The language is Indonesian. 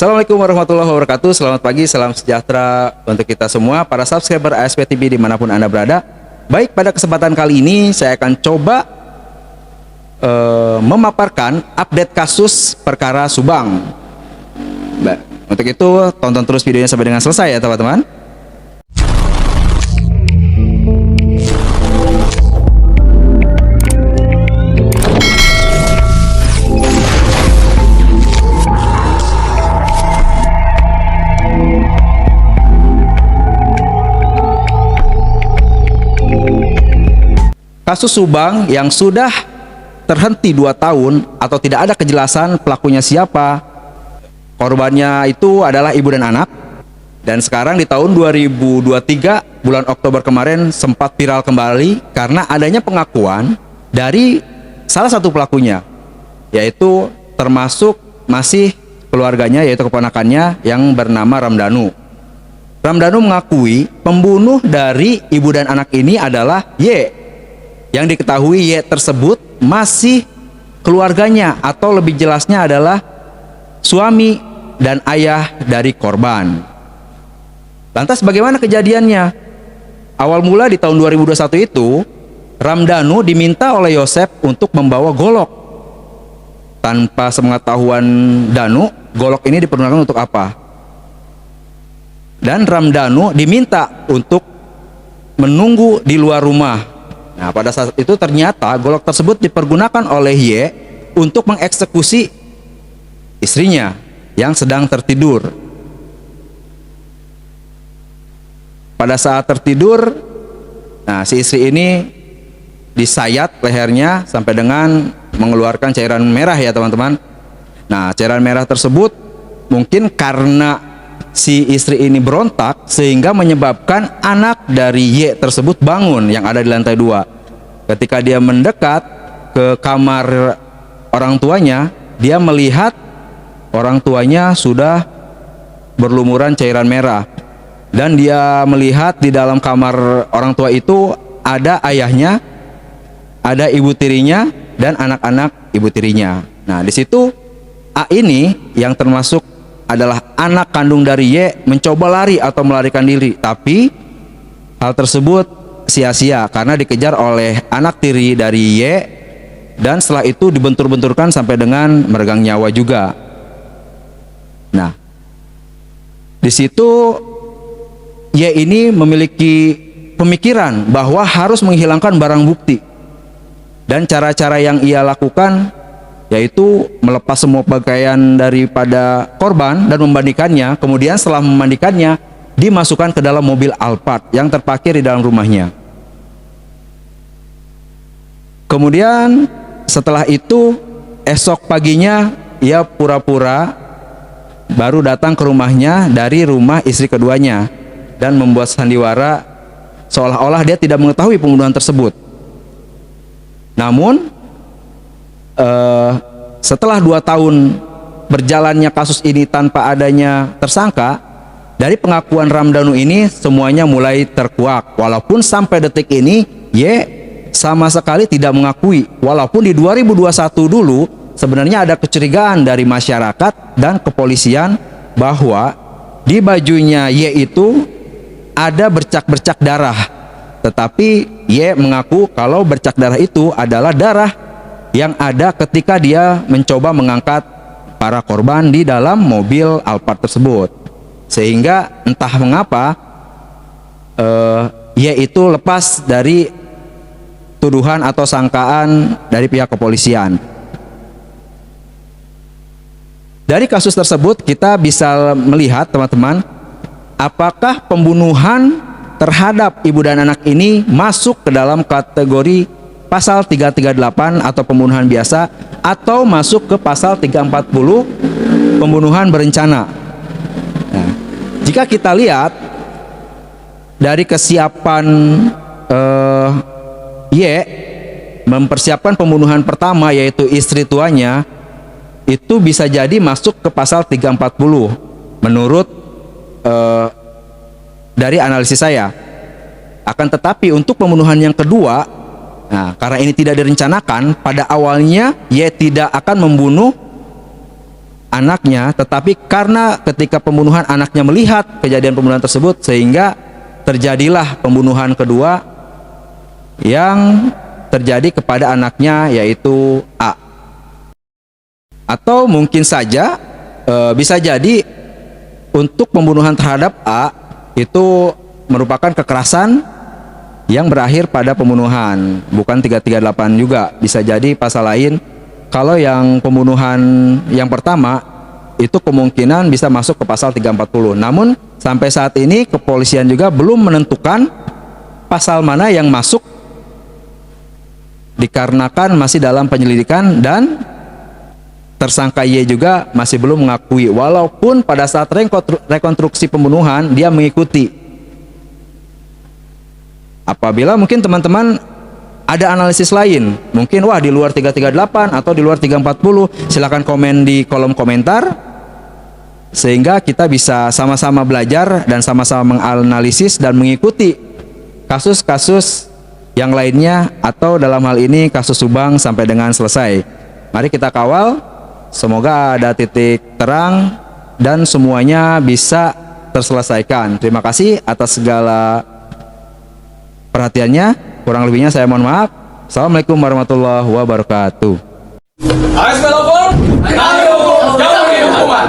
Assalamualaikum warahmatullahi wabarakatuh. Selamat pagi, salam sejahtera untuk kita semua para subscriber ASP TV dimanapun Anda berada. Baik, pada kesempatan kali ini saya akan coba memaparkan update kasus perkara Subang. Untuk itu tonton terus videonya sampai dengan selesai ya teman-teman. Kasus Subang yang sudah terhenti 2 tahun atau tidak ada kejelasan pelakunya siapa, korbannya itu adalah ibu dan anak, dan sekarang di tahun 2023 bulan Oktober kemarin sempat viral kembali karena adanya pengakuan dari salah satu pelakunya, yaitu termasuk masih keluarganya, yaitu keponakannya yang bernama Ramdhanu. Ramdhanu mengakui pembunuh dari ibu dan anak ini adalah Y. Yang diketahui Y tersebut masih keluarganya, atau lebih jelasnya adalah suami dan ayah dari korban. Lantas bagaimana kejadiannya? Awal mula di tahun 2021 itu, Ramdhanu diminta oleh Yosep untuk membawa golok. Tanpa sepengetahuan Danu, golok ini dipergunakan untuk apa? Dan Ramdhanu diminta untuk menunggu di luar rumah. Nah, pada saat itu ternyata golok tersebut dipergunakan oleh Y untuk mengeksekusi istrinya yang sedang tertidur. Pada saat tertidur, nah si istri ini disayat lehernya sampai dengan mengeluarkan cairan merah ya teman-teman. Nah, cairan merah tersebut mungkin karena si istri ini berontak sehingga menyebabkan anak dari Y tersebut bangun yang ada di lantai 2. Ketika dia mendekat ke kamar orang tuanya, dia melihat orang tuanya sudah berlumuran cairan merah, dan dia melihat di dalam kamar orang tua itu ada ayahnya, ada ibu tirinya, dan anak-anak ibu tirinya. Nah, di situ A ini yang termasuk adalah anak kandung dari Y mencoba lari atau melarikan diri, tapi hal tersebut sia-sia karena dikejar oleh anak tiri dari Y, dan setelah itu dibentur-benturkan sampai dengan meregang nyawa juga. Nah, di situ Y ini memiliki pemikiran bahwa harus menghilangkan barang bukti, dan cara-cara yang ia lakukan yaitu melepas semua pakaian daripada korban dan memandikannya. Kemudian setelah memandikannya, dimasukkan ke dalam mobil Alphard yang terparkir di dalam rumahnya. Kemudian setelah itu esok paginya ia pura-pura baru datang ke rumahnya dari rumah istri keduanya dan membuat sandiwara seolah-olah dia tidak mengetahui pembunuhan tersebut. Namun setelah 2 tahun berjalannya kasus ini tanpa adanya tersangka, dari pengakuan Ramdhanu ini semuanya mulai terkuak. Walaupun sampai detik ini Y sama sekali tidak mengakui, walaupun di 2021 dulu sebenarnya ada kecurigaan dari masyarakat dan kepolisian bahwa di bajunya Y itu ada bercak-bercak darah, tetapi Y mengaku kalau bercak darah itu adalah darah yang ada ketika dia mencoba mengangkat para korban di dalam mobil Alphard tersebut. Sehingga entah mengapa Y itu lepas dari tuduhan atau sangkaan dari pihak kepolisian. Dari kasus tersebut kita bisa melihat teman-teman, apakah pembunuhan terhadap ibu dan anak ini masuk ke dalam kategori pasal 338 atau pembunuhan biasa, atau masuk ke pasal 340 pembunuhan berencana. Nah, jika kita lihat dari kesiapan Y mempersiapkan pembunuhan pertama, yaitu istri tuanya, itu bisa jadi masuk ke pasal 340 menurut dari analisis saya. Akan tetapi untuk pembunuhan yang kedua, nah karena ini tidak direncanakan, pada awalnya Y tidak akan membunuh anaknya, tetapi karena ketika pembunuhan anaknya melihat kejadian pembunuhan tersebut sehingga terjadilah pembunuhan kedua yang terjadi kepada anaknya, yaitu A. Atau mungkin saja bisa jadi untuk pembunuhan terhadap A itu merupakan kekerasan yang berakhir pada pembunuhan, bukan 338 juga, bisa jadi pasal lain. Kalau yang pembunuhan yang pertama itu kemungkinan bisa masuk ke pasal 340. Namun sampai saat ini kepolisian juga belum menentukan pasal mana yang masuk, dikarenakan masih dalam penyelidikan dan tersangka Y juga masih belum mengakui, walaupun pada saat rekonstruksi pembunuhan dia mengikuti. Apabila mungkin teman-teman ada analisis lain, mungkin wah di luar 338 atau di luar 340, silakan komen di kolom komentar sehingga kita bisa sama-sama belajar dan sama-sama menganalisis dan mengikuti kasus-kasus yang lainnya, atau dalam hal ini kasus Subang sampai dengan selesai. Mari kita kawal, semoga ada titik terang dan semuanya bisa terselesaikan. Terima kasih atas segala perhatiannya, kurang lebihnya saya mohon maaf. Assalamualaikum warahmatullahi wabarakatuh. Ayo, jauhi hukuman.